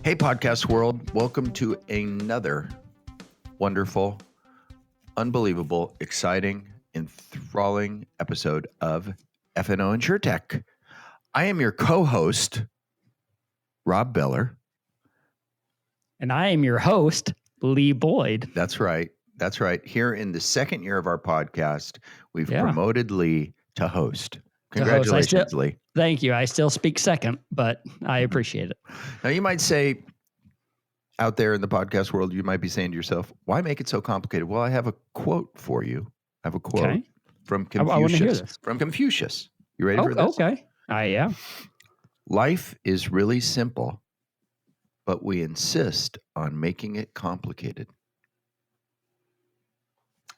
Hey, podcast world. Welcome to another wonderful, unbelievable, exciting, enthralling episode of FNO InsureTech. I am your co-host, Rob Beller. And I am your host, Lee Boyd. That's right. That's right. Here in the second year of our podcast, we've promoted Lee to host. Congratulations, Lee. Thank you. I still speak second, but I appreciate it. Now, you might say, out there in the podcast world, you might be saying to yourself, why make it so complicated? Well, I have a quote for you. I have a quote from Confucius. I want to hear this. From Confucius. You ready for this? Okay. I am. Life is really simple, but we insist on making it complicated.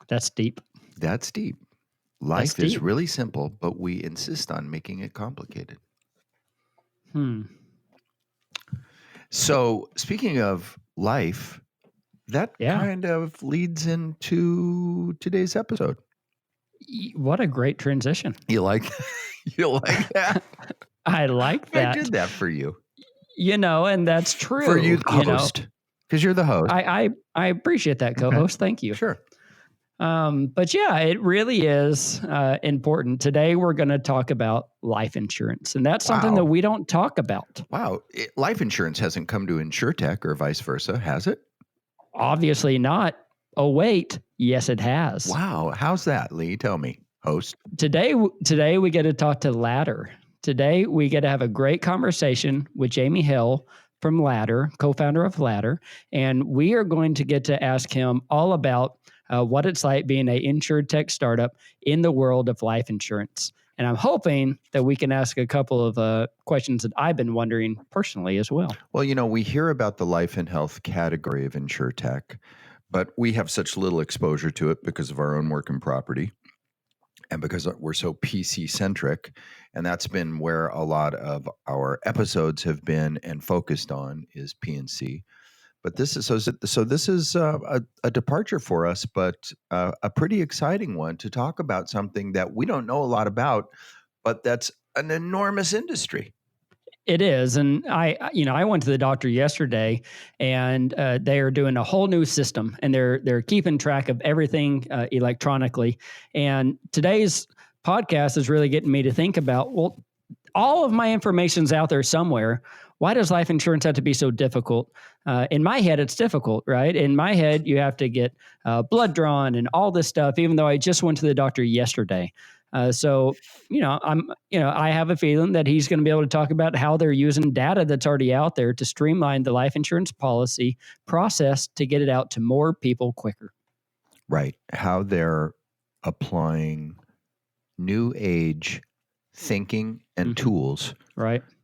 That's deep. That's deep. Life is really simple, but we insist on making it complicated. So, speaking of life, that kind of leads into today's episode. What a great transition. You like that? You like that? I like that. I did that for you. And that's true. For you, the host. Because you're the host. I appreciate that, co-host. Okay. Thank you. Sure. But it really is important. Today, we're going to talk about life insurance, and that's something that we don't talk about. Wow. Life insurance hasn't come to InsureTech or vice versa, has it? Obviously not. Oh, wait. Yes, it has. Wow. How's that, Lee? Tell me, host. Today we get to talk to Ladder. Today, we get to have a great conversation with Jamie Hale from Ladder, co-founder of Ladder, and we are going to get to ask him all about what it's like being an InsureTech startup in the world of life insurance. And I'm hoping that we can ask a couple of questions that I've been wondering personally as well. Well, we hear about the life and health category of InsureTech, but we have such little exposure to it because of our own work and property and because we're so PC-centric. And that's been where a lot of our episodes have been and focused on is P&C. But this is this is a departure for us, but a pretty exciting one to talk about something that we don't know a lot about, but that's an enormous industry. It is, and I went to the doctor yesterday, and they are doing a whole new system, and they're keeping track of everything electronically. And today's podcast is really getting me to think about, well, all of my information's out there somewhere. Why does life insurance have to be so difficult? In my head, it's difficult, right? In my head, you have to get blood drawn and all this stuff, even though I just went to the doctor yesterday. I have a feeling that he's going to be able to talk about how they're using data that's already out there to streamline the life insurance policy process to get it out to more people quicker. Right. How they're applying new age thinking and tools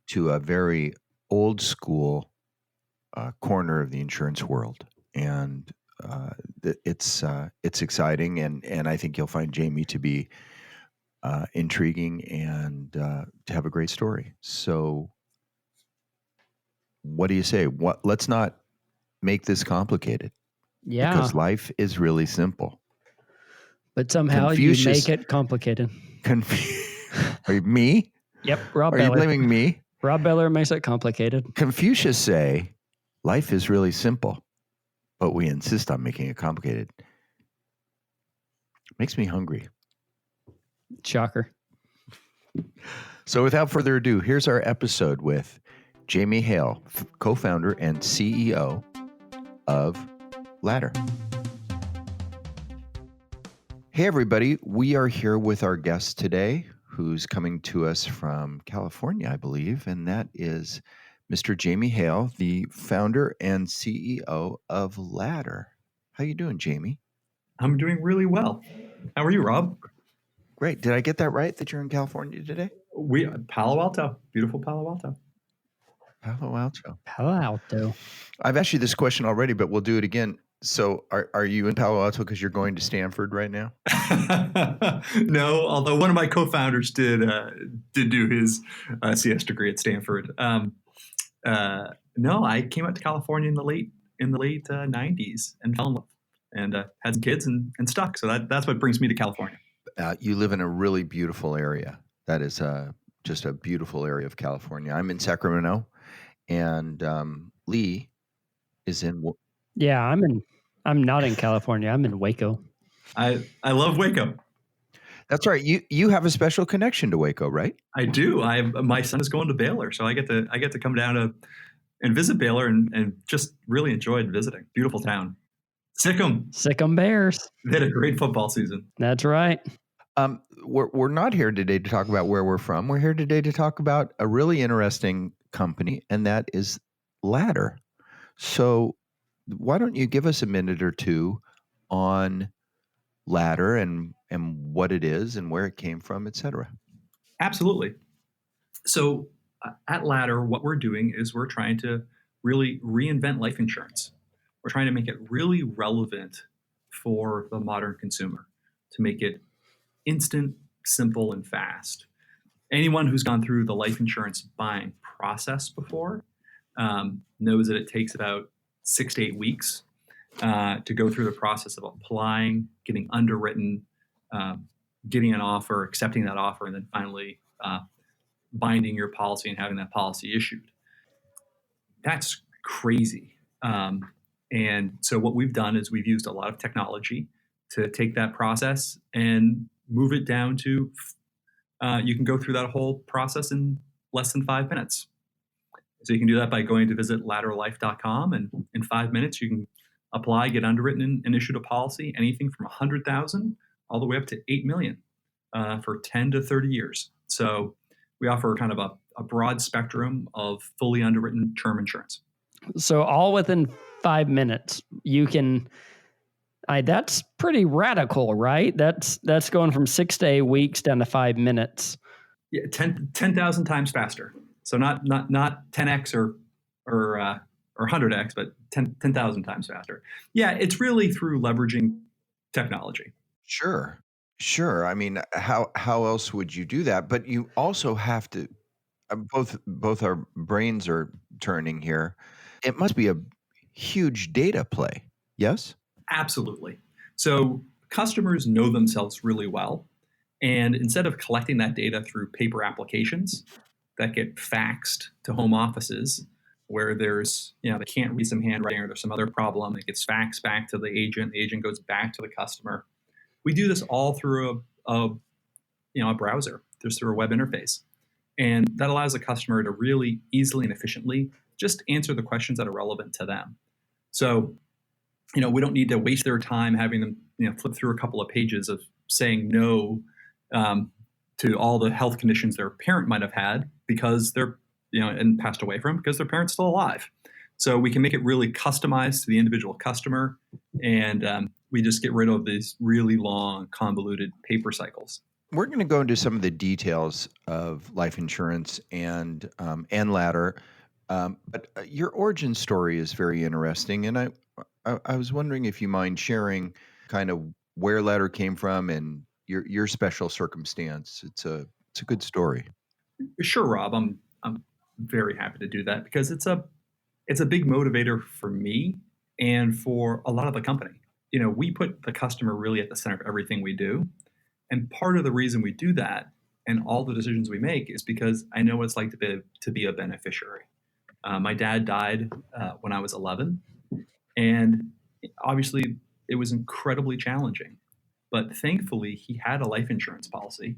to a very old school corner of the insurance world, and it's exciting, and I think you'll find Jamie to be intriguing and to have a great story. So, what do you say? Let's not make this complicated. Yeah, because life is really simple. But somehow you make it complicated. Are you me? Yep, Rob Are Beller. you blaming me? Rob Beller makes it complicated. Confucius say, life is really simple, but we insist on making it complicated. Makes me hungry. Shocker. So without further ado, here's our episode with Jamie Hale, co-founder and CEO of Ladder. Hey, everybody. We are here with our guest today, who's coming to us from California, I believe, and that is Mr. Jamie Hale, the founder and CEO of Ladder. How you doing, Jamie? I'm doing really well. How are you, Rob? Great. Did I get that right, that you're in California today? Palo Alto. Beautiful Palo Alto. Palo Alto. Palo Alto. I've asked you this question already, but we'll do it again. So are you in Palo Alto because you're going to Stanford right now? No, although one of my co-founders did do his CS degree at Stanford. No, I came out to California in the late 90s and fell in love and had some kids and stuck. So that's what brings me to California. You live in a really beautiful area. That is just a beautiful area of California. I'm in Sacramento, and Lee is in. Yeah, I'm not in California. I'm in Waco. I love Waco. That's right. You have a special connection to Waco, right? I do. My son is going to Baylor, so I get to come down and visit Baylor and just really enjoyed visiting. Beautiful town. Sick 'em Bears. They had a great football season. That's right. We're not here today to talk about where we're from. We're here today to talk about a really interesting company, and that is Ladder. So why don't you give us a minute or two on Ladder and what it is and where it came from, et cetera? Absolutely. So at Ladder, what we're doing is we're trying to really reinvent life insurance. We're trying to make it really relevant for the modern consumer, to make it instant, simple, and fast. Anyone who's gone through the life insurance buying process before knows that it takes about 6 to 8 weeks to go through the process of applying, getting underwritten, getting an offer, accepting that offer, and then finally binding your policy and having that policy issued. That's crazy. And so what we've done is we've used a lot of technology to take that process and move it down to you can go through that whole process in less than 5 minutes. So you can do that by going to visit ladderlife.com, and in 5 minutes you can apply, get underwritten, and issued a policy, anything from 100,000 all the way up to 8 million for 10 to 30 years. So we offer kind of a broad spectrum of fully underwritten term insurance. So all within 5 minutes, you can. That's pretty radical, right? That's going from 6 to 8 weeks down to 5 minutes. Yeah, 10,000 times faster. So not 10x or 100x, but 10,000 times faster. Yeah, it's really through leveraging technology. Sure. I mean, how else would you do that? But you also have to. Both our brains are turning here. It must be a huge data play. Yes? Absolutely. So customers know themselves really well. And instead of collecting that data through paper applications that get faxed to home offices where there's, they can't read some handwriting or there's some other problem, it gets faxed back to the agent goes back to the customer. We do this all through a browser, just through a web interface. And that allows the customer to really easily and efficiently just answer the questions that are relevant to them. So, we don't need to waste their time having them, flip through a couple of pages of saying no to all the health conditions their parent might have had because they're, and passed away from because their parent's still alive. So we can make it really customized to the individual customer, and we just get rid of these really long, convoluted paper cycles. We're going to go into some of the details of life insurance and Ladder, but your origin story is very interesting, and I was wondering if you mind sharing kind of where Ladder came from and your special circumstance. It's a good story. Sure, Rob. I'm very happy to do that because it's a big motivator for me and for a lot of the company. We put the customer really at the center of everything we do. And part of the reason we do that and all the decisions we make is because I know what it's like to be a beneficiary. My dad died when I was 11, and obviously it was incredibly challenging. But thankfully, he had a life insurance policy,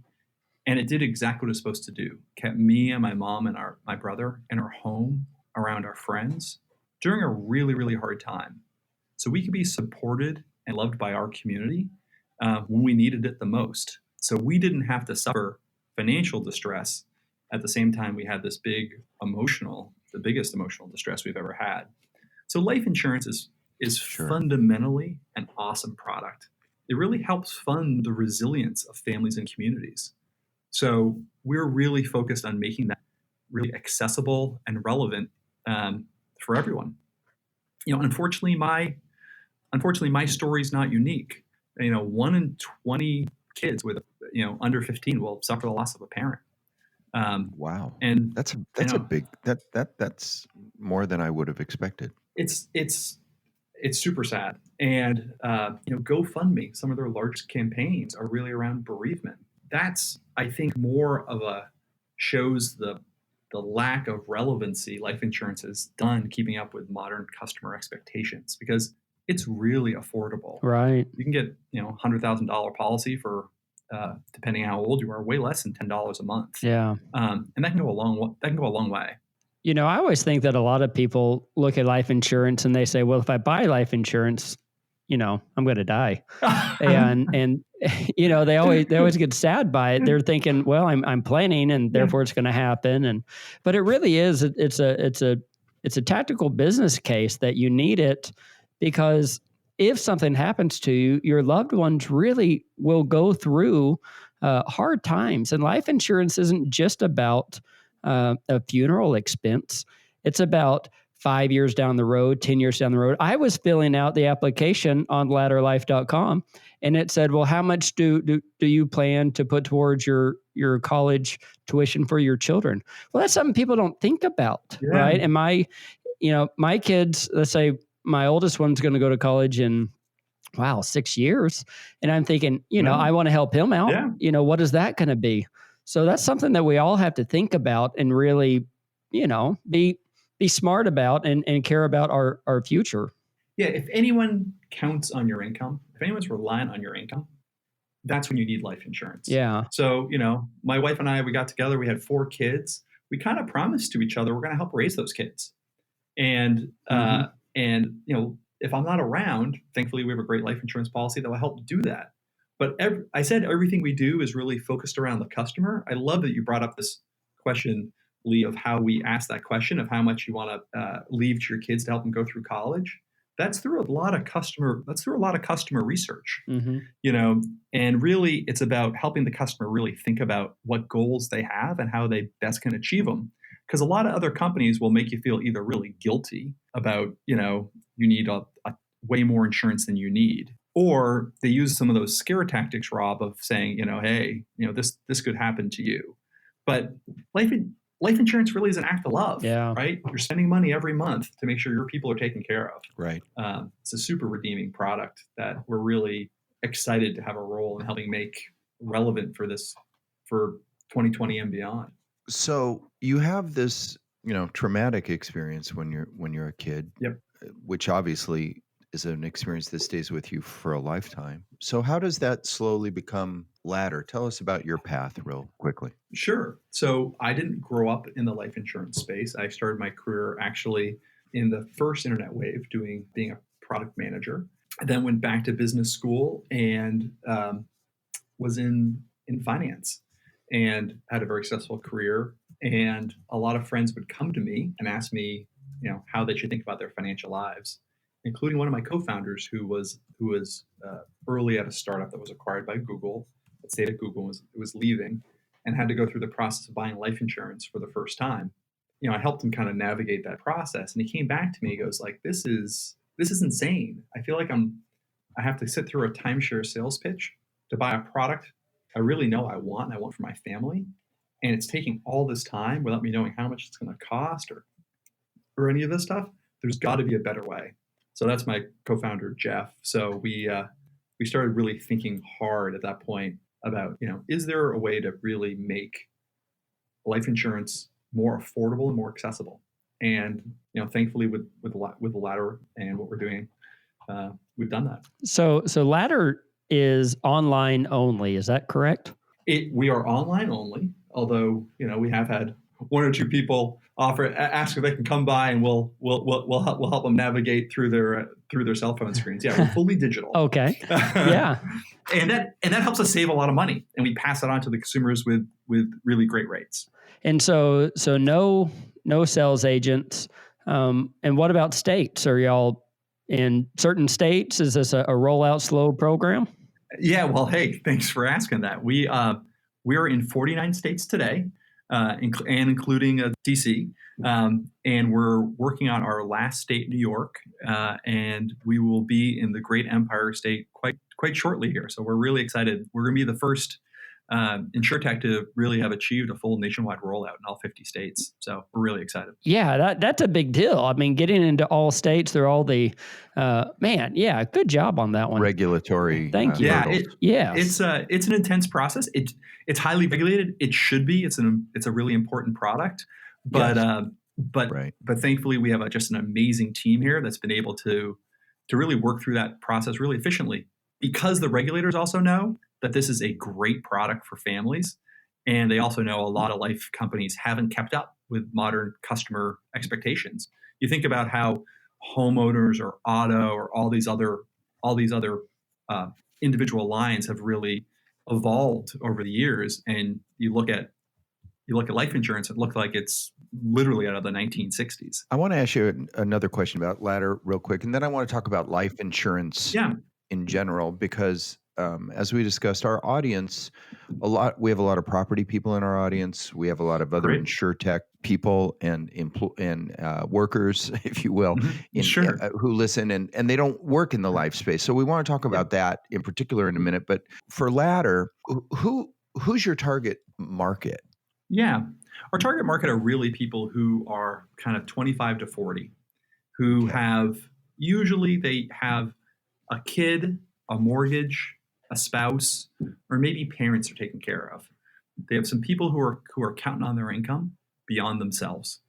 and it did exactly what it was supposed to do. Kept me and my mom and my brother in our home, around our friends, during a really, really hard time. So we could be supported and loved by our community when we needed it the most. So we didn't have to suffer financial distress at the same time we had this the biggest emotional distress we've ever had. So life insurance is Sure. fundamentally an awesome product. It really helps fund the resilience of families and communities. So we're really focused on making that really accessible and relevant for everyone. Unfortunately, my story is not unique. 1 in 20 kids with under 15 will suffer the loss of a parent. Wow, and that's a big that's more than I would have expected. It's super sad. And GoFundMe, some of their largest campaigns are really around bereavement. That's, I think, more of shows the the lack of relevancy life insurance has done keeping up with modern customer expectations, because it's really affordable. Right. You can get, $100,000 policy for, depending on how old you are, way less than $10 a month. Yeah. And that can go a long way. I always think that a lot of people look at life insurance and they say, well, if I buy life insurance, I'm going to die. And they always get sad by it. They're thinking, well, I'm planning and therefore it's going to happen. But it really is, it's a tactical business case that you need it, because if something happens to you, your loved ones really will go through hard times. And life insurance isn't just about a funeral expense. It's about 5 years down the road, 10 years down the road. I was filling out the application on ladderlife.com, and it said, well, how much do you plan to put towards your college tuition for your children? Well, that's something people don't think about, right? And my kids, let's say my oldest one's going to go to college in 6 years. And I'm thinking, I want to help him out. Yeah. What is that going to be? So that's something that we all have to think about and really, be smart about and care about our future. Yeah. If anyone counts on your income, if anyone's reliant on your income, that's when you need life insurance. Yeah. So, my wife and I, we got together, we had 4 kids. We kind of promised to each other, we're going to help raise those kids. And, if I'm not around, thankfully we have a great life insurance policy that will help do that. But I said everything we do is really focused around the customer. I love that you brought up this question, Lee, of how we ask that question of how much you want to leave to your kids to help them go through college. That's through a lot of customer research, and really it's about helping the customer really think about what goals they have and how they best can achieve them. Because a lot of other companies will make you feel either really guilty about, you need a way more insurance than you need, or they use some of those scare tactics, Rob, of saying, hey, this could happen to you. But life insurance really is an act of love, right? You're spending money every month to make sure your people are taken care of. Right. It's a super redeeming product that we're really excited to have a role in helping make relevant for 2020 and beyond. So you have this, traumatic experience when you're a kid, Yep. which obviously is an experience that stays with you for a lifetime. So how does that slowly become Ladder? Tell us about your path real quickly. Sure. So I didn't grow up in the life insurance space. I started my career actually in the first internet wave being a product manager. I then went back to business school and was in finance and had a very successful career. And a lot of friends would come to me and ask me, how they should think about their financial lives, including one of my co-founders who was early at a startup that was acquired by Google. That stayed at Google, was leaving, and had to go through the process of buying life insurance for the first time. I helped him kind of navigate that process, and he came back to me. He goes like, "This is insane. I feel like I have to sit through a timeshare sales pitch to buy a product I really know I want for my family, and it's taking all this time without me knowing how much it's going to cost or any of this stuff. There's got to be a better way." So that's my co-founder, Jeff. So we started really thinking hard at that point about, is there a way to really make life insurance more affordable and more accessible? And, thankfully with the Ladder and what we're doing, we've done that. So Ladder is online only. Is that correct? We are online only, although, we have had one or two people ask if they can come by and we'll help them navigate through their cell phone screens. Yeah, we're fully digital. Okay. Yeah. and that helps us save a lot of money, and we pass it on to the consumers with really great rates. And so no sales agents. And what about states? Are y'all in certain states? Is this a rollout slow program? Yeah. Well, hey, thanks for asking that. We are in 49 states today. Including DC, and we're working on our last state, New York, and we will be in the Great Empire State quite shortly here. So we're really excited. We're going to be the first InsureTech to really have achieved a full nationwide rollout in all 50 states. So we're really excited. Yeah, that's a big deal. I mean, getting into all states, they're all the good job on that one. Regulatory. Thank you. It's an intense process. It's highly regulated. It should be. It's a really important product, But Yes. but Right. but thankfully we have just an amazing team here that's been able to really work through that process really efficiently, because the regulators also know that this is a great product for families, and they also know a lot of life companies haven't kept up with modern customer expectations. You think about how homeowners or auto or all these other uh, individual lines have really evolved over the years, and you look at life insurance, it looked like it's literally out of the 1960s. I want to ask you another question about Ladder real quick, and then I want to talk about life insurance Yeah, in general because, as we discussed, our audience, we have a lot of property people in our audience. We have a lot of other great. InsureTech people and workers, if you will, Sure. who listen and they don't work in the life space. So we want to talk Yeah. about that in particular in a minute. But for Ladder, who's your target market? Yeah. Our target market are really people who are kind of 25 to 40, who Okay. have usually they have a kid, a mortgage, a spouse, or maybe parents are taken care of. They have some people who are counting on their income beyond themselves,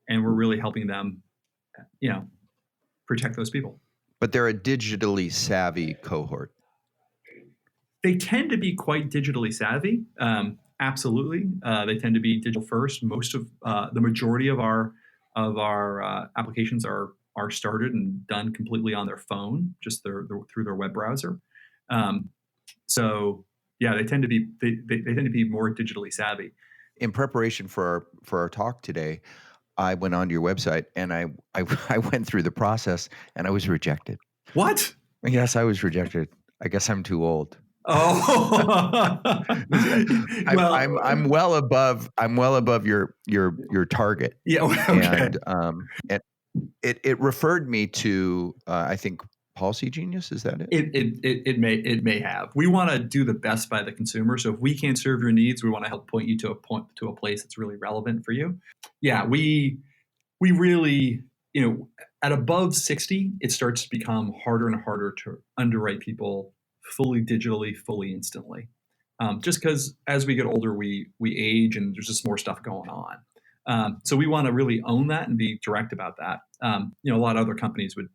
and we're really helping them, you know, protect those people. But they're a digitally savvy cohort. They tend to be quite digitally savvy. Absolutely, they tend to be digital first. Most of the majority of our applications are started and done completely on their phone, just through their web browser. Um, so yeah, they tend to be more digitally savvy. In preparation for our talk today, I went onto your website and I went through the process and I was rejected. What? Yes, I was rejected. I guess I'm too old. Oh, well, I'm well above your target. yeah. Okay. And it referred me to I think Policy Genius. Is that it? It may have. We want to do the best by the consumer. So if we can't serve your needs, we want to help point you to a place that's really relevant for you. Yeah, we really, at above 60, it starts to become harder and harder to underwrite people fully digitally, fully instantly. Just because as we get older, we age and there's just more stuff going on. So we want to really own that and be direct about that. A lot of other companies would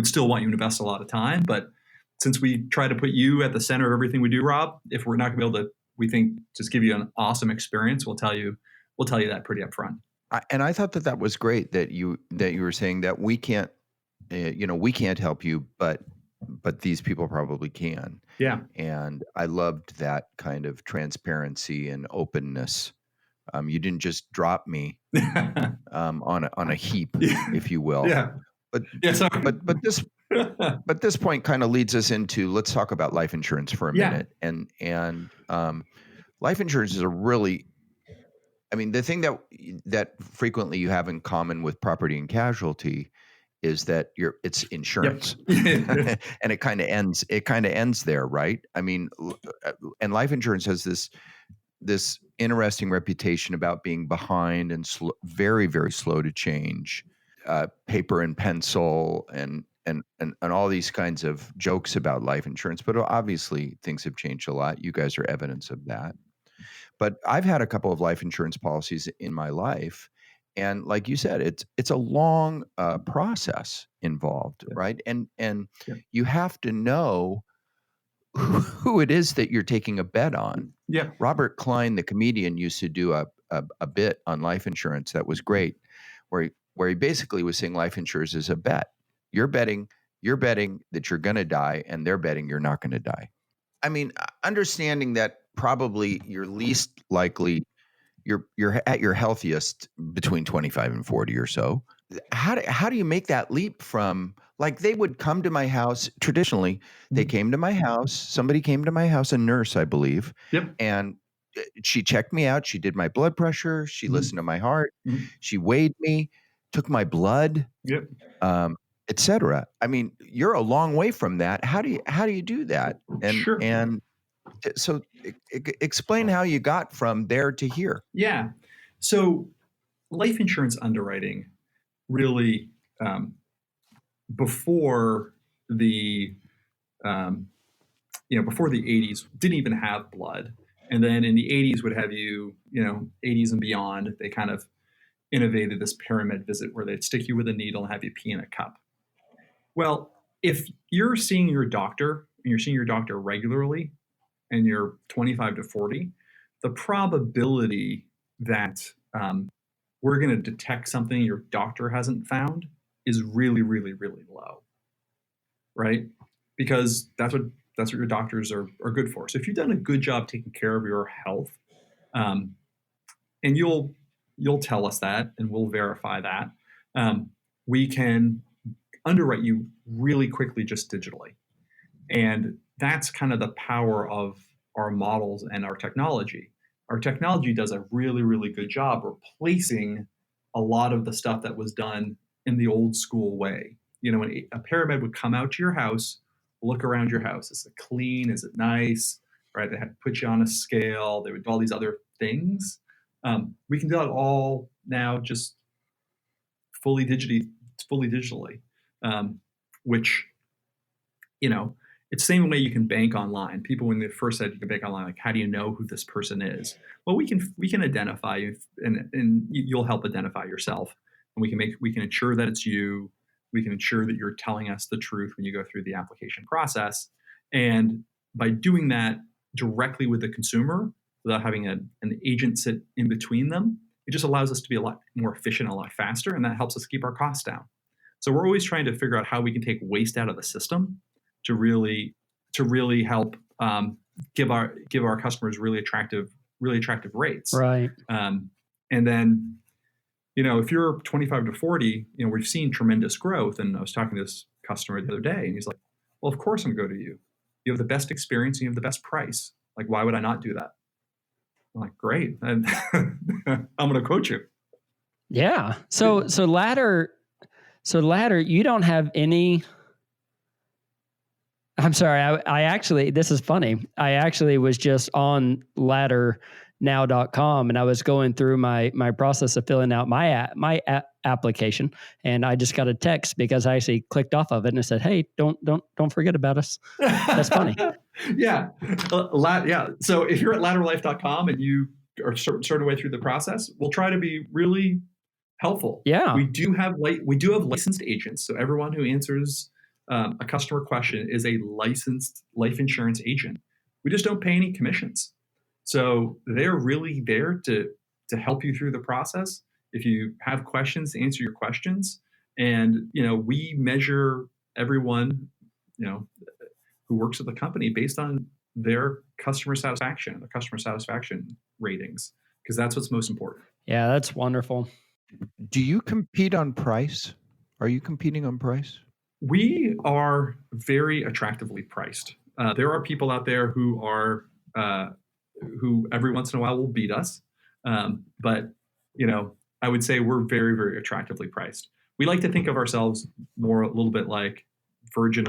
still want you to invest a lot of time, but since we try to put you at the center of everything we do, Rob, if we're not going to be able to, we think, just give you an awesome experience, we'll tell you that pretty upfront. And I thought that was great that you were saying that we can't, we can't help you, but these people probably can. Yeah. And I loved that kind of transparency and openness. You didn't just drop me on a heap, if you will. Yeah. But Yeah. Sorry. but this point kind of leads us into, let's talk about life insurance for a minute. And life insurance is the thing that frequently you have in common with property and casualty is that it's insurance. Yep. And it kind of ends there, right? And life insurance has this interesting reputation about being behind and very, very slow to change, paper and pencil and all these kinds of jokes about life insurance. But obviously things have changed a lot. You guys are evidence of that. But I've had a couple of life insurance policies in my life. And like you said, it's a long process involved, right? And you have to know who it is that you're taking a bet on. Yeah. Robert Klein, the comedian, used to do a bit on life insurance that was great, where he basically was saying life insurance is a bet. You're betting that you're going to die, and they're betting you're not going to die. Understanding that probably you're least likely, you're at your healthiest between 25 and 40 or so. How do you make that leap from, like, they would come to my house traditionally, they came to my house, somebody came to my house, a nurse, I believe. Yep. And she checked me out. She did my blood pressure. She listened to my heart. She weighed me, took my blood, Yep. et cetera. You're a long way from that. How do you do that? Sure. And so explain how you got from there to here. Yeah. So life insurance underwriting really, before the before the 80s, didn't even have blood. And then in the 80s would have 80s and beyond, they kind of innovated this pyramid visit where they'd stick you with a needle and have you pee in a cup. Well, if you're seeing your doctor and you're seeing your doctor regularly and you're 25 to 40, the probability that we're going to detect something your doctor hasn't found is really, really, really low, right? Because that's what your doctors are good for. So if you've done a good job taking care of your health, and you'll tell us that, and we'll verify that, we can underwrite you really quickly just digitally. And that's kind of the power of our models and our technology. Our technology does a really, really good job replacing a lot of the stuff that was done in the old school way. You know, when a paramed would come out to your house, look around your house. Is it clean? Is it nice? Right? They had to put you on a scale. They would do all these other things. We can do that all now just fully digitally, which, you know, it's the same way you can bank online. People, when they first said you can bank online, like, how do you know who this person is? Well, we can identify you, and you'll help identify yourself, and we can ensure that it's you. We can ensure that you're telling us the truth when you go through the application process. And by doing that directly with the consumer, without having an agent sit in between them, it just allows us to be a lot more efficient, a lot faster, and that helps us keep our costs down. So we're always trying to figure out how we can take waste out of the system to really help give our customers really attractive rates. Right. And then, you know, if you're 25 to 40, you know, we've seen tremendous growth. And I was talking to this customer the other day, and he's like, "Well, of course I'm going to go to you. You have the best experience and you have the best price. Like, why would I not do that?" I'm like, "Great, and I'm going to quote you." Yeah. So Ladder, you don't have any. I'm sorry. I actually, this is funny. I actually was just on laddernow.com, and I was going through my process of filling out my application, and I just got a text because I actually clicked off of it and it said, "Hey, don't forget about us." That's funny. Yeah. Yeah. So if you're at ladderlife.com and you are sort of way through the process, we'll try to be really helpful. Yeah. We do have licensed agents. So everyone who answers a customer question is a licensed life insurance agent. We just don't pay any commissions. So they're really there to help you through the process. If you have questions, answer your questions. And, you know, we measure everyone, you know, who works at the company based on their customer satisfaction ratings, because that's what's most important. Yeah, that's wonderful. Do you compete on price? Are you competing on price? We are very attractively priced. There are people out there who every once in a while will beat us, but you know, I would say we're very, very attractively priced. We like to think of ourselves more a little bit like Virgin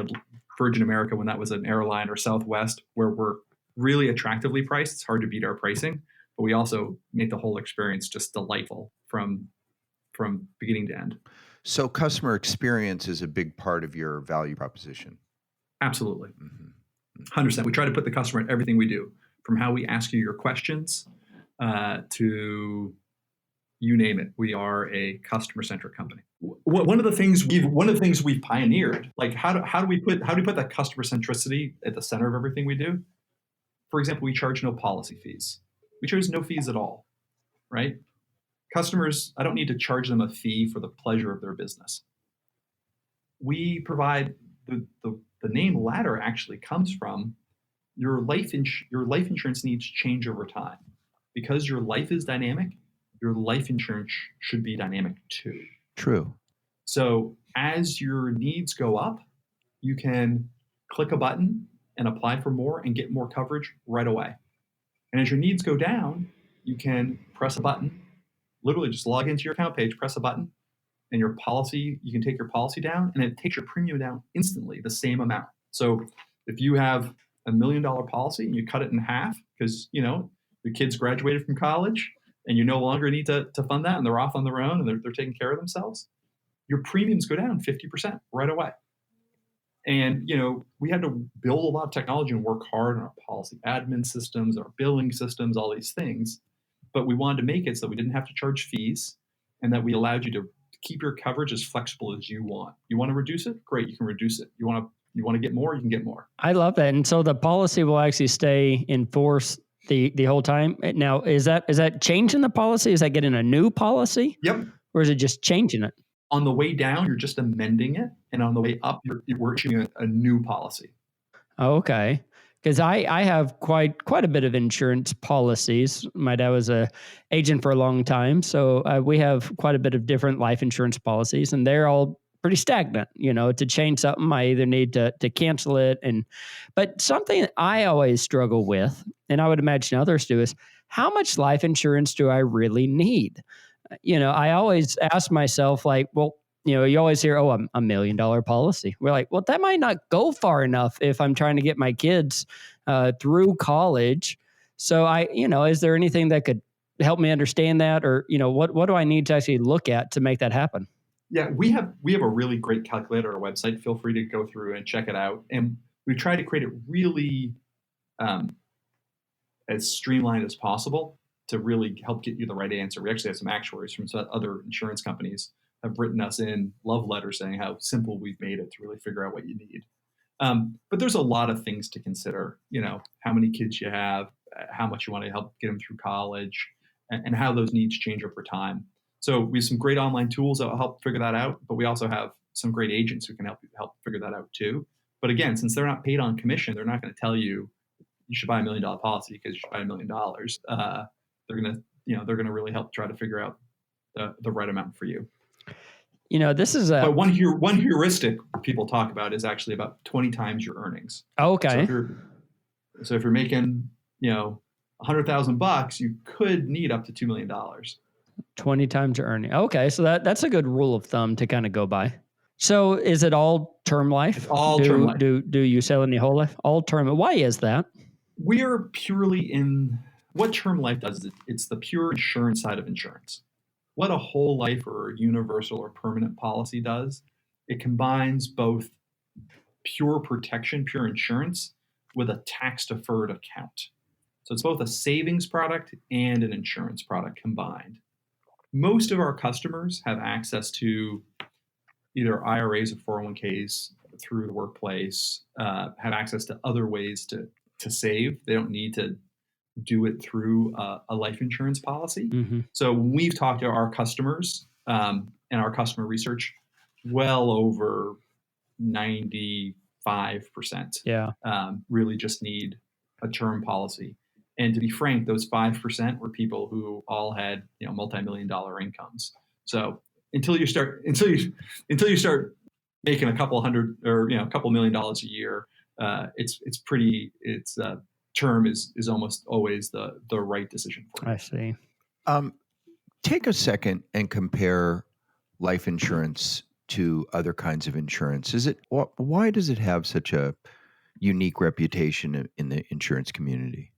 America when that was an airline, or Southwest, where we're really attractively priced. It's hard to beat our pricing, but we also make the whole experience just delightful from beginning to end. So customer experience is a big part of your value proposition. Absolutely. 100%. We try to put the customer in everything we do, from how we ask you your questions to you name it. We are a customer-centric company. One of the things we've pioneered, like how do we put that customer centricity at the center of everything we do? For example, we charge no policy fees. We charge no fees at all, right? Customers, I don't need to charge them a fee for the pleasure of their business. We provide the name Ladder actually comes from your life insurance needs change over time. Because your life is dynamic, your life insurance should be dynamic too. True. So as your needs go up, you can click a button and apply for more and get more coverage right away. And as your needs go down, you can press a button, literally just log into your account page, press a button, and you can take your policy down, and it takes your premium down instantly, the same amount. So if you have $1 million policy and you cut it in half because, you know, your kids graduated from college and you no longer need to fund that, and they're off on their own and they're taking care of themselves, your premiums go down 50% right away. And, you know, we had to build a lot of technology and work hard on our policy admin systems, our billing systems, all these things. But we wanted to make it so we didn't have to charge fees. and that we allowed you to keep your coverage as flexible as you want. You want to reduce it? Great, you can reduce it. You want to get more? You can get more. I love that. And so the policy will actually stay in force the whole time. Now, is that changing the policy? Is that getting a new policy? Yep. Or is it just changing it? On the way down, you're just amending it, and on the way up, we're issuing a new policy. Oh, okay. Because I have quite a bit of insurance policies. My dad was a agent for a long time, so we have quite a bit of different life insurance policies, and they're all pretty stagnant. To change something, I either need to cancel it, but something I always struggle with, and I would imagine others do, is how much life insurance do I really need? I always ask myself, like, well, you always hear, oh, a $1 million policy. We're like, well, that might not go far enough if I'm trying to get my kids through college. So is there anything that could help me understand that? Or, what do I need to actually look at to make that happen? Yeah, we have a really great calculator on our website. Feel free to go through and check it out. And we try to create it really as streamlined as possible to really help get you the right answer. We actually have some actuaries from some other insurance companies have written us in love letters saying how simple we've made it to really figure out what you need. But there's a lot of things to consider, how many kids you have, how much you want to help get them through college, and how those needs change over time. So we have some great online tools that will help figure that out, but we also have some great agents who can help figure that out too. But again, since they're not paid on commission, they're not going to tell you should buy $1 million policy because you should buy $1 million. They're going to really help try to figure out the right amount for you. This is but one heuristic people talk about is actually about 20 times your earnings. Okay. So if you're making, $100,000, you could need up to $2 million. 20 times your earning. Okay. So that's a good rule of thumb to kind of go by. So is it all term life? It's all term life. Do you sell any whole life? All term. Why is that? We are purely in what term life does. It's the pure insurance side of insurance. What a whole life or a universal or permanent policy does, it combines both pure protection, pure insurance, with a tax-deferred account. So it's both a savings product and an insurance product combined. Most of our customers have access to either IRAs or 401ks through the workplace, have access to other ways to save. They don't need to do it through a life insurance policy. Mm-hmm. So when we've talked to our customers and our customer research, well over 95% really just need a term policy. And to be frank, those 5% were people who all had multi-million-dollar incomes. So until you start making a couple hundred or a couple $1 million a year, term is almost always the right decision for you. I see. Take a second and compare life insurance to other kinds of insurance. Why does it have such a unique reputation in the insurance community?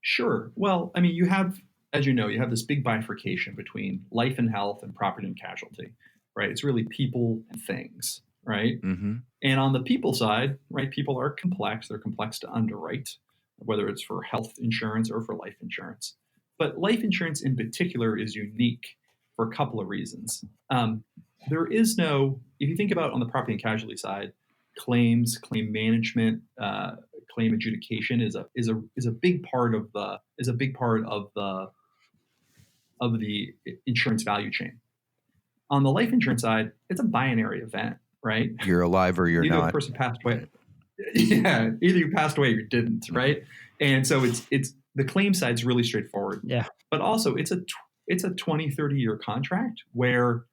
Sure. Well, I mean, you have this big bifurcation between life and health and property and casualty, right? It's really people and things, right? Mm-hmm. And on the people side, right, people are complex. They're complex to underwrite, whether it's for health insurance or for life insurance. But life insurance in particular is unique for a couple of reasons. There is no, if you think about on the property and casualty side, claim management, claim adjudication is a big part of the insurance value chain. On the life insurance side, it's a binary event, right? You're alive or you're either not. Either the person passed away. Yeah, either you passed away or you didn't, right? And so it's the claim side's really straightforward. Yeah. But also it's a 20, 30-year contract where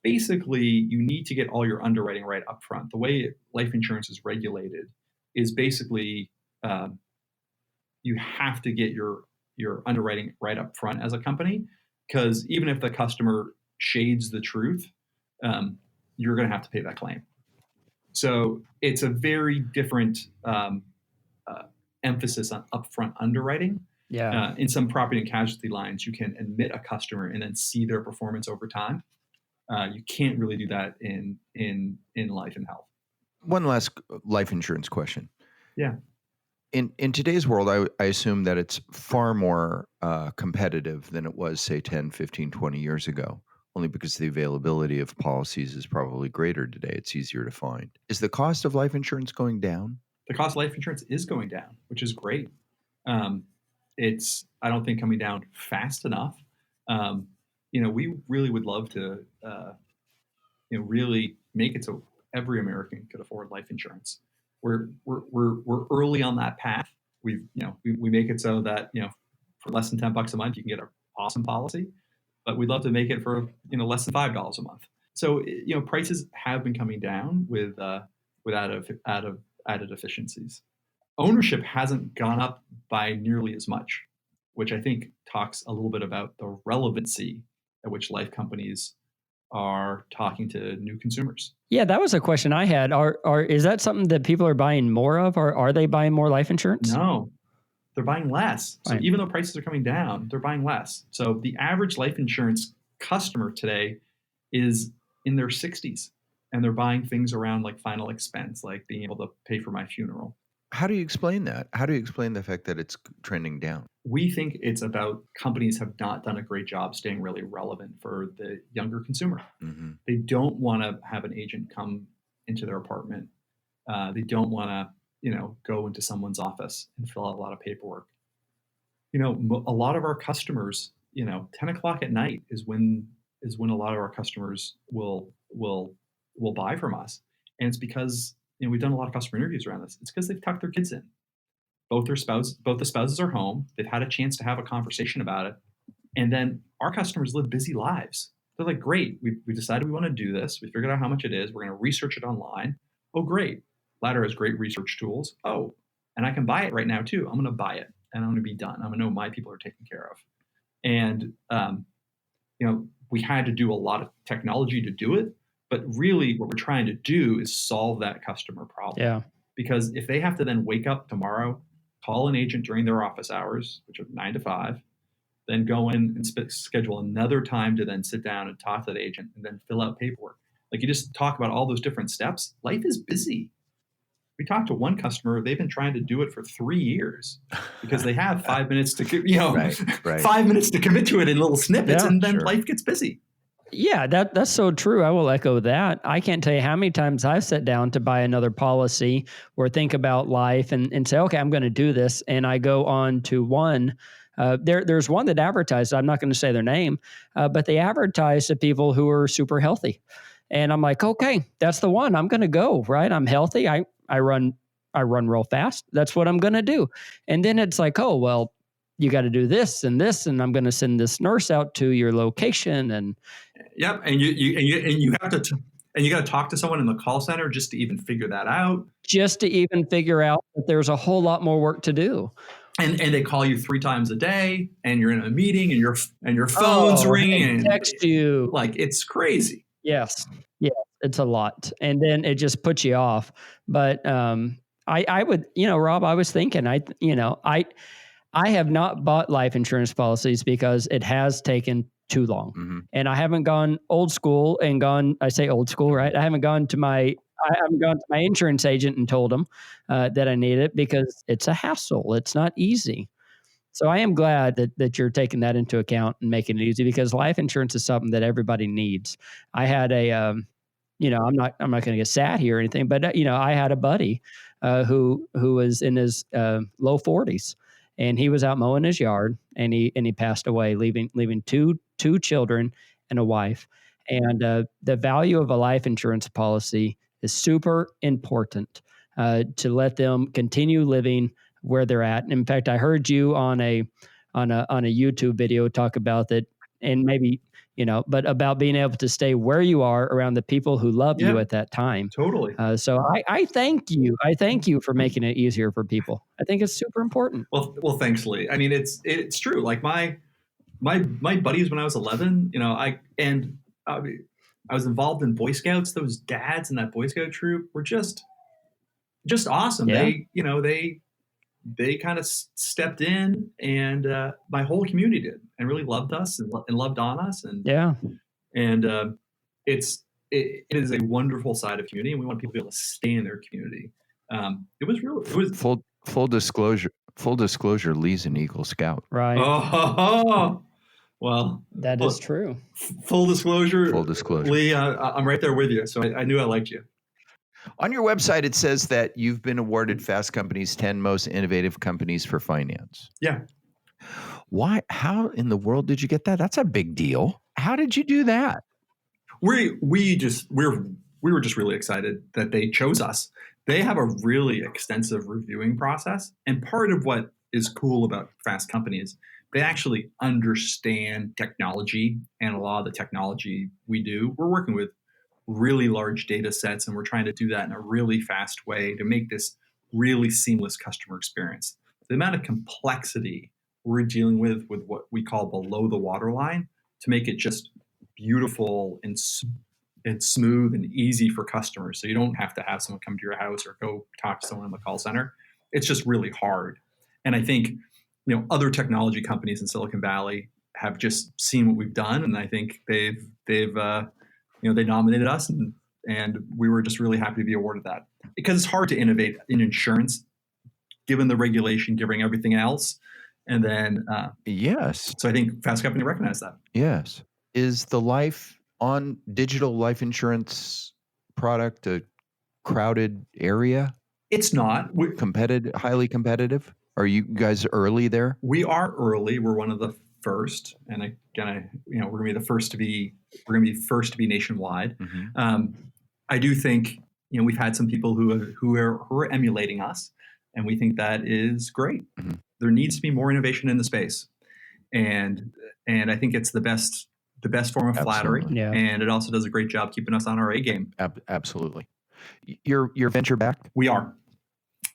basically you need to get all your underwriting right up front. The way life insurance is regulated is basically you have to get your underwriting right up front as a company, because even if the customer shades the truth, you're going to have to pay that claim. So it's a very different emphasis on upfront underwriting. Yeah. In some property and casualty lines, you can admit a customer and then see their performance over time. You can't really do that in life and health. One last life insurance question. Yeah. In today's world, I assume that it's far more competitive than it was, say, 10, 15, 20 years ago. only because the availability of policies is probably greater today. It's easier to find. Is the cost of life insurance going down? The cost of life insurance is going down, which is great. It's, I don't think, coming down fast enough. We really would love to, really make it so every American could afford life insurance. We're early on that path. We make it so that, for less than $10 a month, you can get an awesome policy, but we'd love to make it for, less than $5 a month. So, prices have been coming down with added efficiencies. Ownership hasn't gone up by nearly as much, which I think talks a little bit about the relevancy at which life companies are talking to new consumers. Yeah, that was a question I had. Is that something that people are buying more of, or are they buying more life insurance? No, they're buying less. So Right. even though prices are coming down, they're buying less. So the average life insurance customer today is in their 60s, and they're buying things around like final expense, like being able to pay for my funeral. How do you explain that? How do you explain the fact that it's trending down? We think it's about companies have not done a great job staying really relevant for the younger consumer. Mm-hmm. They don't want to have an agent come into their apartment. They don't want to, go into someone's office and fill out a lot of paperwork. A lot of our customers, 10 o'clock at night is when a lot of our customers will buy from us, and it's because we've done a lot of customer interviews around this. It's because they've tucked their kids in. Both the spouses are home. They've had a chance to have a conversation about it, and then our customers live busy lives. They're like, great, we decided we want to do this. We figured out how much it is. We're going to research it online. Oh, great. Ladder has great research tools. Oh, and I can buy it right now too. I'm going to buy it, and I'm going to be done. I'm going to know my people are taken care of. And, we had to do a lot of technology to do it, but really what we're trying to do is solve that customer problem. Yeah. Because if they have to then wake up tomorrow, call an agent during their office hours, which are 9 to 5, then go in and schedule another time to then sit down and talk to the agent and then fill out paperwork. Like, you just talk about all those different steps. Life is busy. We talked to one customer, they've been trying to do it for 3 years because they have 5 minutes to, Right. 5 minutes to commit to it in little snippets, Yeah, and then sure. life gets busy. Yeah, that's so true. I will echo that. I can't tell you how many times I've sat down to buy another policy or think about life and say, okay, I'm going to do this. And I go on to one. There's one that advertised, I'm not going to say their name, but they advertise to people who are super healthy. And I'm like, okay, that's the one. I'm going to go, right? I'm healthy. I run real fast. That's what I'm going to do. And then it's like, oh, well, you got to do this, and I'm going to send this nurse out to your location. And yep, and you have to, and you got to talk to someone in the call center just to even figure that out. Just to even figure out that there's a whole lot more work to do. And they call you 3 times a day, and you're in a meeting, and your phone's ringing, and text you. Like, it's crazy. Yes, it's a lot, and then it just puts you off. But I would, Rob, I was thinking, I have not bought life insurance policies because it has taken too long. Mm-hmm. And I haven't gone old school I say old school, right? I haven't gone to my insurance agent and told them that I need it because it's a hassle. It's not easy. So I am glad that you're taking that into account and making it easy, because life insurance is something that everybody needs. I had I'm not going to get sad here or anything, but I had a buddy who was in his low 40s, and he was out mowing his yard, and he passed away, leaving two children and a wife. And the value of a life insurance policy is super important to let them continue living where they're at. And in fact, I heard you on a YouTube video talk about that, and maybe but about being able to stay where you are around the people who love you at that time. Totally. So I thank you. I thank you for making it easier for people. I think it's super important. Well, thanks, Lee. I mean, it's true. Like my buddies when I was 11, I was involved in Boy Scouts. Those dads in that Boy Scout troop were just awesome. Yeah. They kind of stepped in, and my whole community did, and really loved us and loved on us. And it is a wonderful side of community, and we want people to be able to stay in their community. It was full disclosure. Lee's an Eagle Scout. Right. Oh, Well, That is true. Full disclosure. Full disclosure. Lee, I'm right there with you. So I knew I liked you. On your website, it says that you've been awarded Fast Company's 10 most innovative companies for finance. Yeah. Why? How in the world did you get that? That's a big deal. How did you do that? We were just really excited that they chose us. They have a really extensive reviewing process, and part of what is cool about Fast Company is they actually understand technology, and a lot of the technology we do, we're working with really large data sets, and we're trying to do that in a really fast way to make this really seamless customer experience. The amount of complexity we're dealing with what we call below the waterline to make it just beautiful and smooth and easy for customers. So you don't have to have someone come to your house or go talk to someone in the call center. It's just really hard. And I think, other technology companies in Silicon Valley have just seen what we've done, and I think they nominated us, and we were just really happy to be awarded that, because it's hard to innovate in insurance, given the regulation, given everything else. And then, yes. So I think Fast Company recognized that. Yes. Is the digital life insurance product a crowded area? It's not. Highly competitive? Are you guys early there? We are early. We're one of the first, and again, we're going to be the first to be. We're going to be first to be nationwide. Mm-hmm. I do think we've had some people who are emulating us, and we think that is great. Mm-hmm. There needs to be more innovation in the space, and I think it's the best form of flattery. Yeah. And it also does a great job keeping us on our A game. Absolutely. You're venture backed? We are.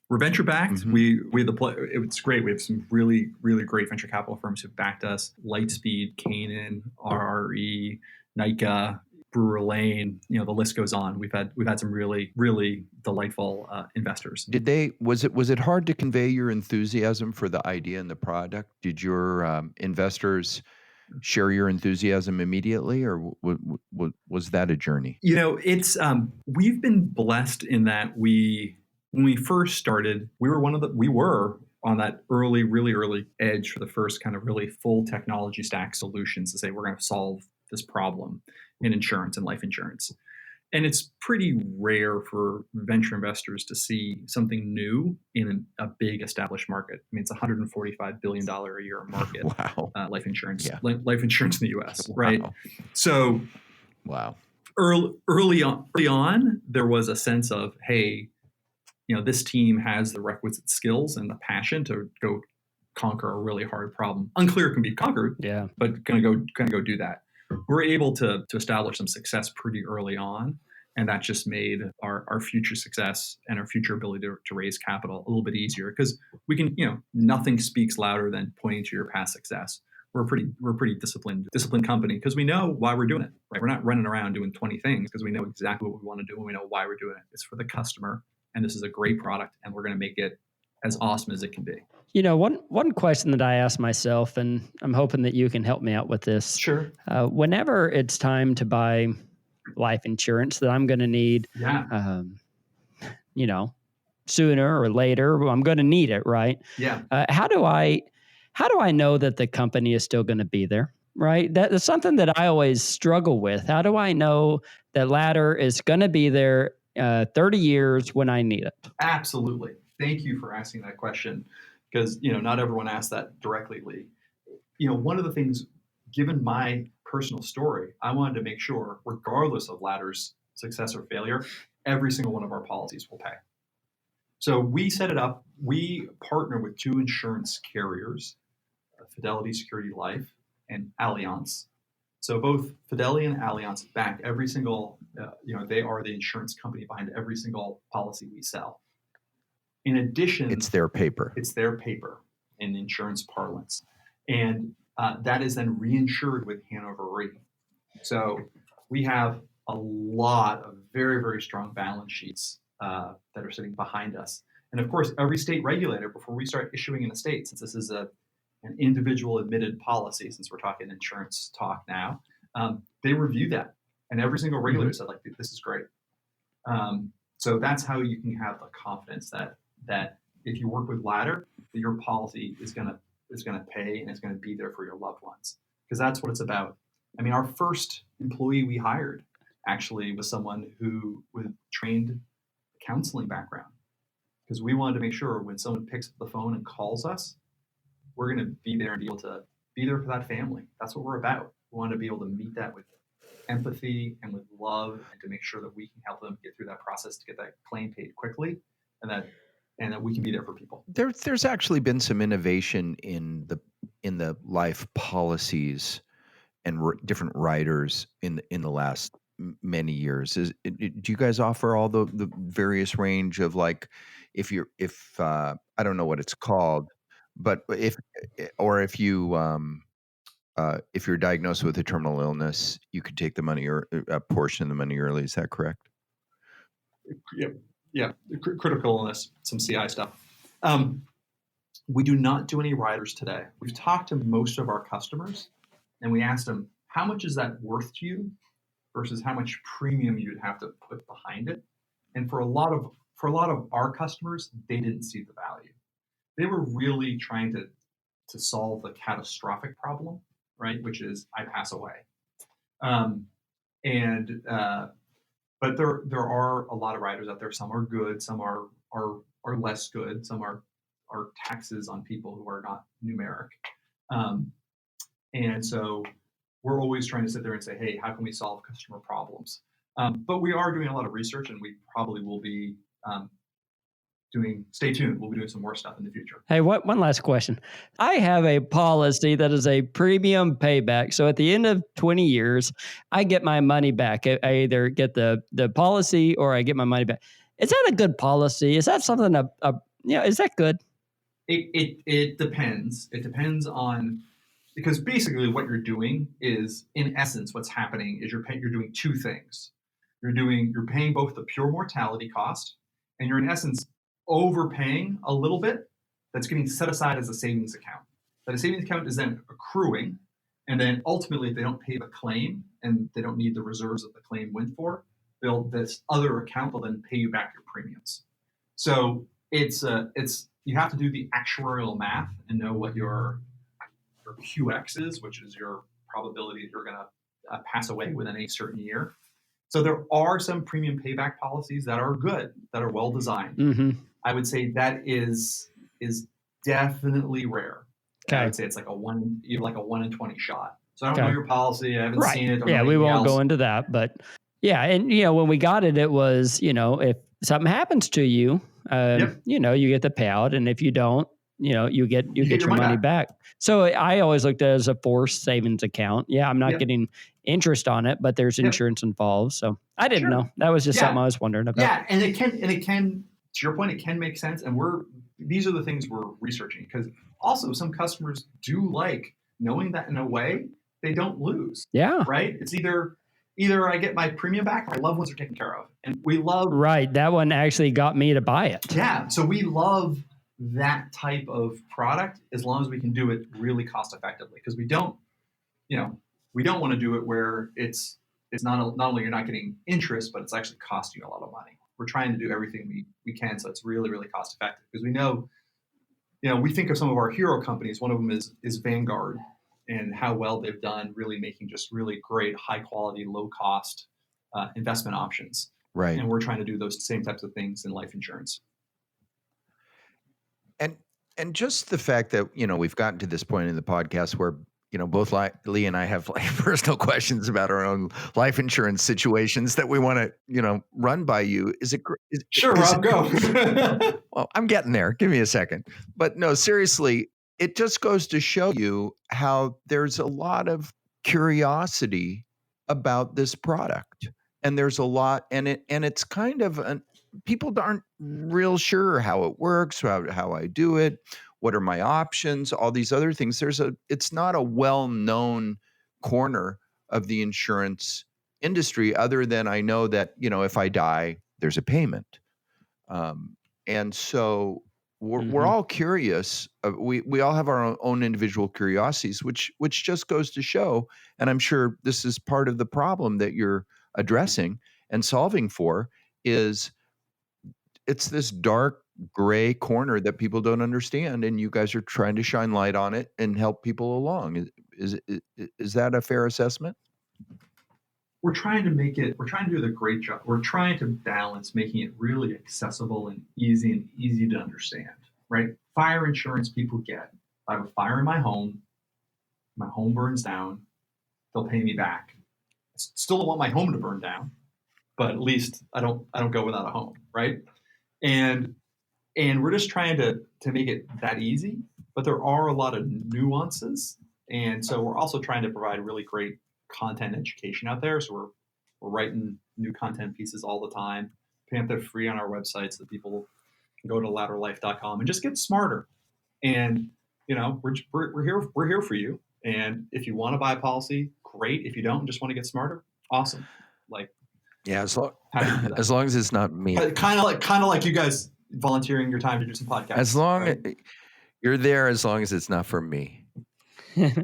We're venture backed. Mm-hmm. It's great. We have some really, really great venture capital firms who've backed us: Lightspeed, Canaan, RRE, NICA, Brewer Lane. The list goes on. We've had some really, really delightful investors. Was it hard to convey your enthusiasm for the idea and the product? Did your investors share your enthusiasm immediately, or was that a journey? It's we've been blessed in that when we first started, we were on that really early edge for the first kind of really full technology stack solutions to say we're going to solve this problem in insurance and life insurance. And it's pretty rare for venture investors to see something new in a big established market. I mean, it's a $145 billion a year market. Wow. Life insurance, Yeah. Life insurance in the U.S. Wow. Right? So, wow. Early on, there was a sense of, hey, this team has the requisite skills and the passion to go conquer a really hard problem. Unclear it can be conquered, yeah, but gonna go do that. We're able to establish some success pretty early on, and that just made our future success and our future ability to raise capital a little bit easier, because we can, nothing speaks louder than pointing to your past success. We're a pretty disciplined company, because we know why we're doing it. Right? We're not running around doing 20 things, because we know exactly what we want to do and we know why we're doing it. It's for the customer, and this is a great product, and we're going to make it as awesome as it can be. One question that I ask myself, and I'm hoping that you can help me out with this. Sure. Whenever it's time to buy life insurance that I'm going to need, sooner or later, I'm going to need it, right? Yeah. How do I know that the company is still going to be there? Right. That's something that I always struggle with. How do I know that Ladder is going to be there 30 years when I need it? Absolutely. Thank you for asking that question, because not everyone asks that directly, Lee. One of the things, given my personal story, I wanted to make sure, regardless of Ladder's success or failure, every single one of our policies will pay. So we set it up. We partner with two insurance carriers, Fidelity Security Life and Allianz. So both Fidelity and Allianz back every single, they are the insurance company behind every single policy we sell. In addition, it's their paper. It's their paper in insurance parlance. And that is then reinsured with Hanover Re. So we have a lot of very, very strong balance sheets that are sitting behind us. And of course, every state regulator, before we start issuing in the state, since this is an individual admitted policy, since we're talking insurance talk now, they review that. And every single regulator said, this is great. So that's how you can have the confidence that if you work with Ladder, that your policy is going to pay and it's going to be there for your loved ones. because that's what it's about. I mean, our first employee we hired actually was someone who with trained counseling background, because we wanted to make sure when someone picks up the phone and calls us, we're going to be there and be able to be there for that family. That's what we're about. We want to be able to meet that with empathy and with love, and to make sure that we can help them get through that process to get that claim paid quickly, and that we can be there for people. There's actually been some innovation in the life policies and different riders in the last many years. Do you guys offer all the various range of, like, if I don't know what it's called, but if you're diagnosed with a terminal illness, you could take the money or a portion of the money early. Is that correct? Yeah, critical illness, some CI stuff. We do not do any riders today. We've talked to most of our customers, and we asked them, how much is that worth to you versus how much premium you'd have to put behind it? And for a lot of our customers, they didn't see the value. They were really trying to solve the catastrophic problem, right? Which is, I pass away. But there are a lot of riders out there. Some are good, some are less good. Some are taxes on people who are not numeric. And so we're always trying to sit there and say, hey, how can we solve customer problems? But we are doing a lot of research, and we probably will be stay tuned. We'll be doing some more stuff in the future. Hey, one last question. I have a policy that is a premium payback. So at the end of 20 years, I get my money back. I either get the policy or I get my money back. Is that a good policy? Is that something is that good? It depends. It depends on, because basically what you're doing is, in essence, what's happening is you're doing two things. You're paying both the pure mortality cost, and you're in essence overpaying a little bit that's getting set aside as a savings account. That a savings account is then accruing, and then ultimately, if they don't pay the claim and they don't need the reserves that the claim went for, this other account will then pay you back your premiums. So it's you have to do the actuarial math and know what your QX is, which is your probability that you're going to pass away within a certain year. So there are some premium payback policies that are good, that are well designed. Mm-hmm. I would say that is definitely rare. Okay. I would say it's like a 1 in 20 shot. So I don't know your policy. I haven't seen it. Yeah, we won't go into that, but yeah, and when we got it, it was if something happens to you, you get the payout, and if you don't, you get your money back. So I always looked at it as a forced savings account. Yeah, I'm not getting interest on it, but there's insurance involved. So I didn't know. That was just something I was wondering about. Yeah, and it can, to your point, it can make sense. And these are the things we're researching, because also some customers do like knowing that in a way they don't lose. Yeah. Right? It's either I get my premium back or my loved ones are taken care of. And we love... Right. That one actually got me to buy it. Yeah. So we love that type of product as long as we can do it really cost effectively, because we don't want to do it where it's not only you're not getting interest, but it's actually costing you a lot of money. We're trying to do everything we can so it's really, really cost effective, because we know, we think of some of our hero companies. One of them is Vanguard, and how well they've done really making just really great, high quality, low cost investment options. Right. And we're trying to do those same types of things in life insurance. And just the fact that, we've gotten to this point in the podcast where, both Lee and I have personal questions about our own life insurance situations that we want to, run by you. Sure, Rob, go. Well, I'm getting there. Give me a second. But no, seriously, it just goes to show you how there's a lot of curiosity about this product. And there's a lot, and it's kind of people aren't real sure how it works, how I do it, what are my options, all these other things. It's not a well-known corner of the insurance industry, other than I know that, if I die, there's a payment. And so we're all curious. We all have our own individual curiosities, which just goes to show, and I'm sure this is part of the problem that you're addressing and solving for, is it's this dark gray corner that people don't understand, and you guys are trying to shine light on it and help people along. Is that a fair assessment? We're trying to do the great job. We're trying to balance making it really accessible and easy to understand, right? Fire insurance people get. If I have a fire in my home burns down, they'll pay me back. I still don't want my home to burn down, but at least I don't go without a home, right? And we're just trying to make it that easy, but there are a lot of nuances. And so we're also trying to provide really great content education out there. So we're writing new content pieces all the time, putting them free on our website so that people can go to ladderlife.com and just get smarter. And we're here for you. And if you want to buy a policy, great. If you don't, just want to get smarter, awesome. As long as it's not me. Kind of like you guys volunteering your time to do some podcasts. As long as you're there, as long as it's not for me. Yeah.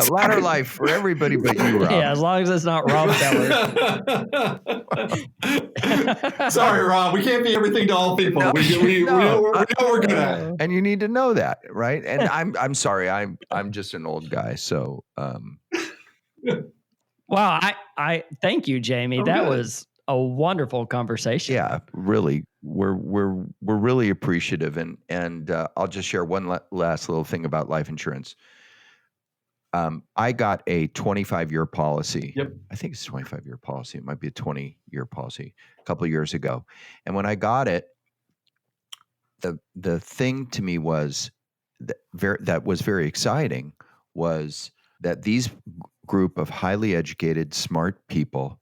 Ladder Life for everybody but you, Rob. Yeah, as long as it's not Rob Feller. Sorry, Rob. We can't be everything to all people. No, we know we're good at. And you need to know that, right? And I'm sorry. I'm just an old guy. So wow, I thank you, Jamie. That was a wonderful conversation. Yeah, really. We're really appreciative, and I'll just share one last little thing about life insurance. I got a 25-year policy. Yep. I think it's a 25-year policy. It might be a 20-year policy a couple of years ago. And when I got it, the thing to me was that was very exciting was that these group of highly educated, smart people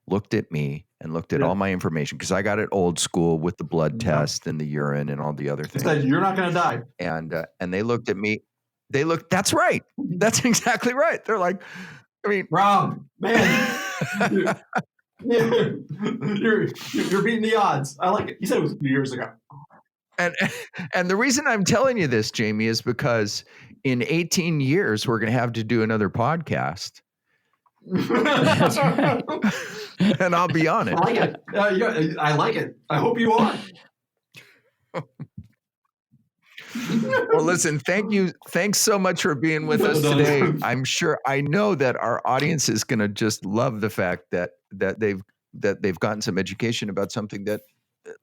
looked at me and looked at all my information, because I got it old school with the blood test and the urine and all the other things. Said, you're not going to die. And they looked at me. That's right. That's exactly right. They're like, I mean, Rob, man, you're beating the odds. I like it. You said it was a few years ago. And the reason I'm telling you this, Jamie, is because in 18 years, we're going to have to do another podcast. That's right. And I'll be on it. I like it. I like it. I hope you are. Well, listen, thank you. Thanks so much for being with us today. I know that our audience is going to just love the fact that they've gotten some education about something that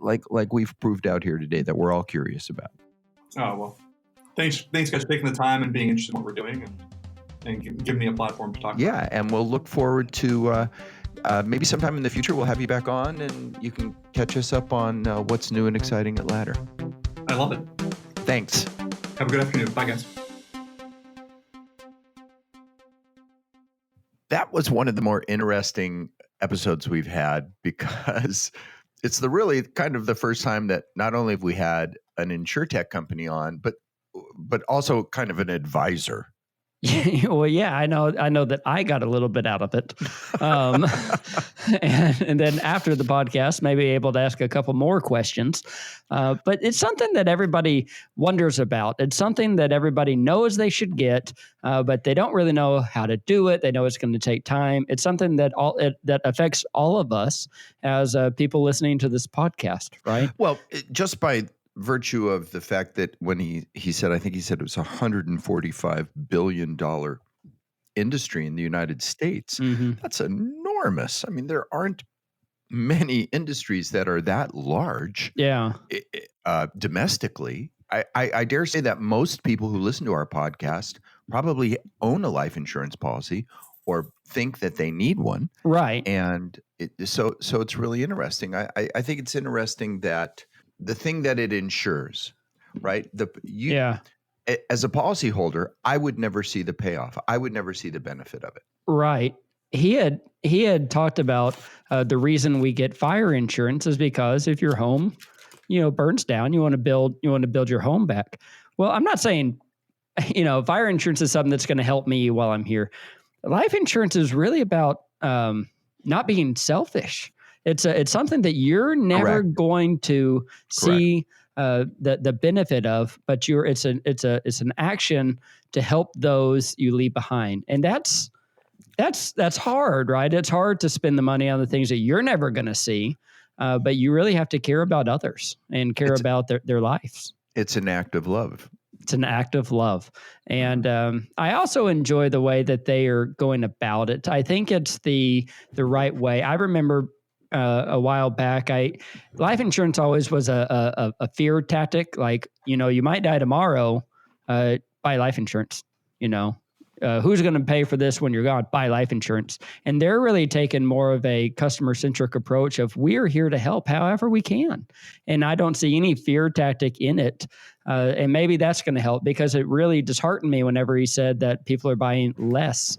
like we've proved out here today that we're all curious about. Oh, well, thanks guys for taking the time and being interested in what we're doing and giving me a platform to talk about. Yeah, and we'll look forward to maybe sometime in the future we'll have you back on and you can catch us up on what's new and exciting at Ladder. I love it. Thanks. Have a good afternoon. Bye, guys. That was one of the more interesting episodes we've had, because it's really kind of the first time that not only have we had an InsureTech company on, but also kind of an advisor. Well, yeah, I know that I got a little bit out of it. And then after the podcast, maybe able to ask a couple more questions. But it's something that everybody wonders about. It's something that everybody knows they should get, but they don't really know how to do it. They know it's going to take time. It's something that that affects all of us as people listening to this podcast, right? Well, just by virtue of the fact that when he said, I think he said it was $145 billion industry in the United States. Mm-hmm. That's enormous. I mean, there aren't many industries that are that large. Yeah. Domestically. I dare say that most people who listen to our podcast probably own a life insurance policy or think that they need one. Right. And so it's really interesting. I think it's interesting that the thing that it insures, right? As a policyholder, I would never see the payoff. I would never see the benefit of it. Right. He had talked about the reason we get fire insurance is because if your home, burns down, you want to build your home back. Well, I'm not saying, fire insurance is something that's going to help me while I'm here. Life insurance is really about not being selfish. It's something that you're never going to see the benefit of, but it's an action to help those you leave behind, and that's hard, right? It's hard to spend the money on the things that you're never going to see, but you really have to care about others and care about their lives. It's an act of love. It's an act of love. And I also enjoy the way that they are going about it. I think it's the right way. I remember a while back, life insurance always was a fear tactic. Like, you might die tomorrow, buy life insurance, who's going to pay for this when you're gone? Buy life insurance. And they're really taking more of a customer-centric approach of we're here to help however we can. And I don't see any fear tactic in it. And maybe that's going to help, because it really disheartened me whenever he said that people are buying less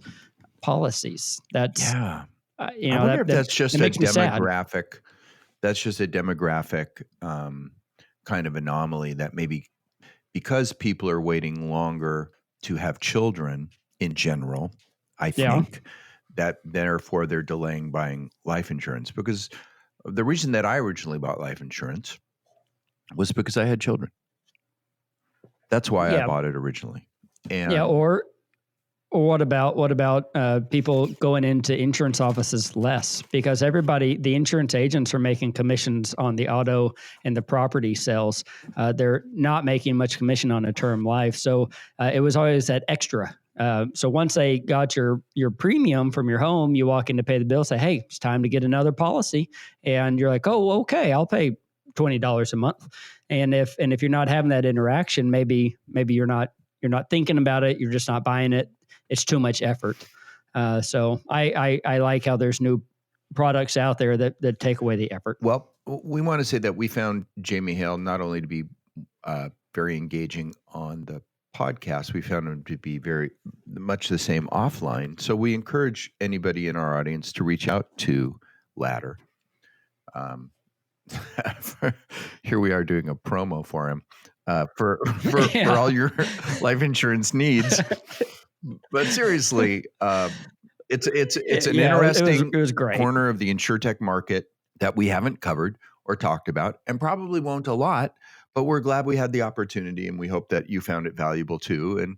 policies. That's, Yeah. I wonder if that's just a demographic. That's just a demographic kind of anomaly, that maybe because people are waiting longer to have children in general, I think that therefore they're delaying buying life insurance. Because the reason that I originally bought life insurance was because I had children. That's why I bought it originally. And or what about people going into insurance offices less? Because the insurance agents are making commissions on the auto and the property sales. They're not making much commission on a term life. So it was always that extra. So once they got your premium from your home, you walk in to pay the bill, say, hey, it's time to get another policy. And you're like, oh, okay, I'll pay $20 a month. And if you're not having that interaction, maybe you're not thinking about it. You're just not buying it. It's too much effort. So I like how there's new products out there that take away the effort. Well, we want to say that we found Jamie Hale not only to be very engaging on the podcast, we found him to be very much the same offline. So we encourage anybody in our audience to reach out to Ladder. Here we are doing a promo for him for all your life insurance needs. But seriously, it's an interesting it was great. corner of the InsureTech market that we haven't covered or talked about, and probably won't a lot. But we're glad we had the opportunity, and we hope that you found it valuable too.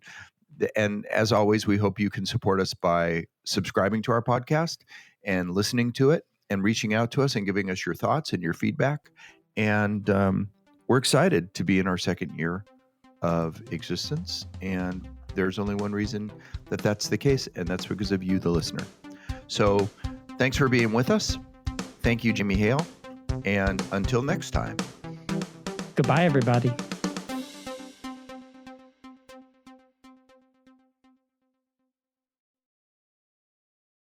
And as always, we hope you can support us by subscribing to our podcast and listening to it and reaching out to us and giving us your thoughts and your feedback. And we're excited to be in our second year of existence. And there's only one reason that that's the case, and that's because of you, the listener. So thanks for being with us. Thank you, Jamie Hale. And until next time. Goodbye, everybody.